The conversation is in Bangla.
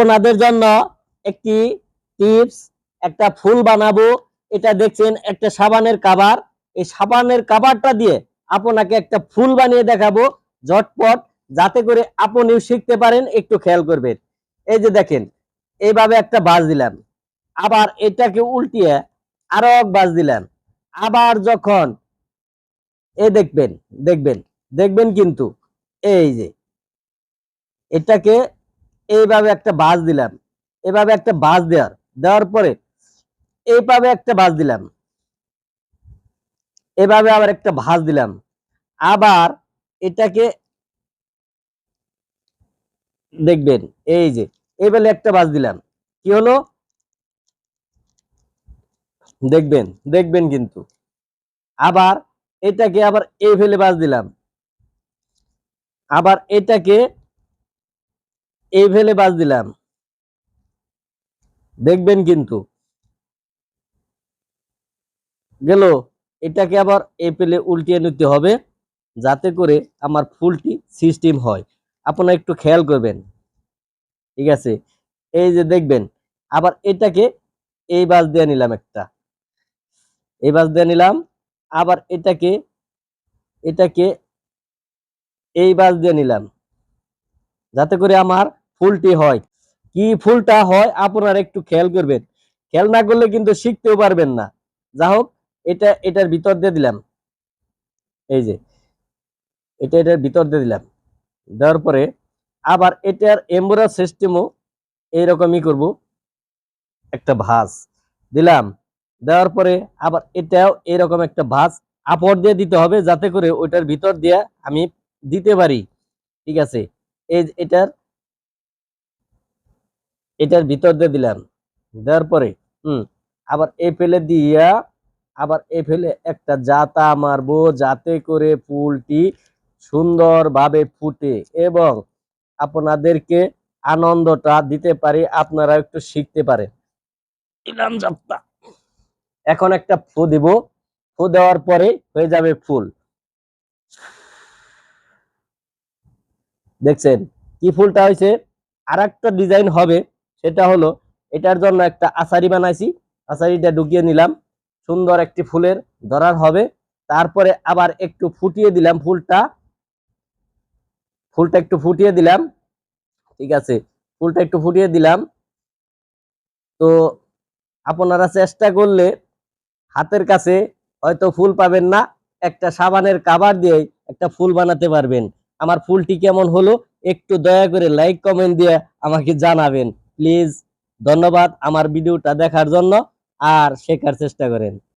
আপনাদের জন্য একটি টিপস, একটা ফুল বানাবো। এটা দেখছেন একটা সাবানের কাভার। এই সাবানের কাভারটা দিয়ে আপনাকে একটা ফুল বানিয়ে দেখাবো ঝটপট, যাতে করে আপনিও শিখতে পারেন। একটু খেয়াল করবেন। এই যে দেখেন, এইভাবে একটা বাজ দিলাম, আবার এটাকে উল্টিয়ে আরো এক বাজ দিলাম। আবার যখন দেখবেন দেখবেন দেখবেন কিন্তু এই যে এটাকে এইভাবে একটা বাজ দিলাম, এভাবে একটা বাজ দেওয়ার পরে এইভাবে একটা বাজ দিলাম, এভাবে আবার একটা ভাঁজ দিলাম। আবার এটাকে দেখবেন, এই যে এইভাবে একটা বাজ দিলাম। কি হলো দেখবেন দেখবেন কিন্তু। আবার এটাকে আবার এই ফেলে বাজ দিলাম, আবার এটাকে এই ফেলে বাজ দিলাম, দেখবেন কিন্তু গেল। এটাকে আবার এই পেলে উল্টিয়ে নিতে হবে, যাতে করে আমার ফুলটি সিস্টেম হয়। আপনারা একটু খেয়াল করবেন, ঠিক আছে? এই যে দেখবেন, আবার এটাকে এই বাজ দিয়ে নিলাম একটা, এই বাজ দিয়ে নিলাম। আবার এটাকে এটাকে এই বাজ দিয়ে নিলাম, যাতে করে আমার ফুলটি হয়। কি ফুলটা হয় আপনারা একটু খেয়াল করবেন। খেয়াল না করলে কিন্তু শিখতেও পারবেন না। যা হোক, এটার ভিতর দিয়ে দিলাম, এই যে এটার ভিতর দিয়ে দিলাম। দেওয়ার পরে আবার এটার এমব্রয়ডারি সিস্টেমও এইরকমই করব। একটা ভাঁজ দিলাম, দেওয়ার পরে আবার এটাও এরকম একটা ভাঁজ আপর দিয়ে দিতে হবে, যাতে করে ওইটার ভিতর দিয়ে আমি দিতে পারি। ঠিক আছে? এই এটার ভিতর দিয়ে দিলাম। দেওয়ার পরে আবার এই ফেলে দিয়া আবার এই ফেলে একটা জাতা মারবো, যাতে করে ফুলটি সুন্দরভাবে ফুটে এবং আপনাদেরকে আনন্দটা দিতে পারি, আপনারা একটু শিখতে পারেন। দিলাম জাপটা। এখন একটা ফু দিব, ফু দেওয়ার পরে হয়ে যাবে ফুল। দেখছেন কি ফুলটা হয়েছে? আর একটা ডিজাইন হবে, সেটা হলো এটার জন্য একটা আসারি বানাইছি, আসারিটা ঢুকিয়ে নিলাম, সুন্দর একটি ফুলের ধরার হবে। তারপরে আবার একটু ফুটিয়ে দিলাম ফুলটা একটু ফুটিয়ে দিলাম। ঠিক আছে, ফুলটা একটু ফুটিয়ে দিলাম। তো আপনারা চেষ্টা করলে হাতের কাছে হয়তো ফুল পাবেন না, একটা সাবানের কাভার দিয়ে একটা ফুল বানাতে পারবেন। আমার ফুলটি কেমন হলো একটু দয়া করে লাইক কমেন্ট দিয়ে আমাকে জানাবেন প্লিজ। ধন্যবাদ আমার ভিডিওটা দেখার জন্য, আর শেখার চেষ্টা করেন।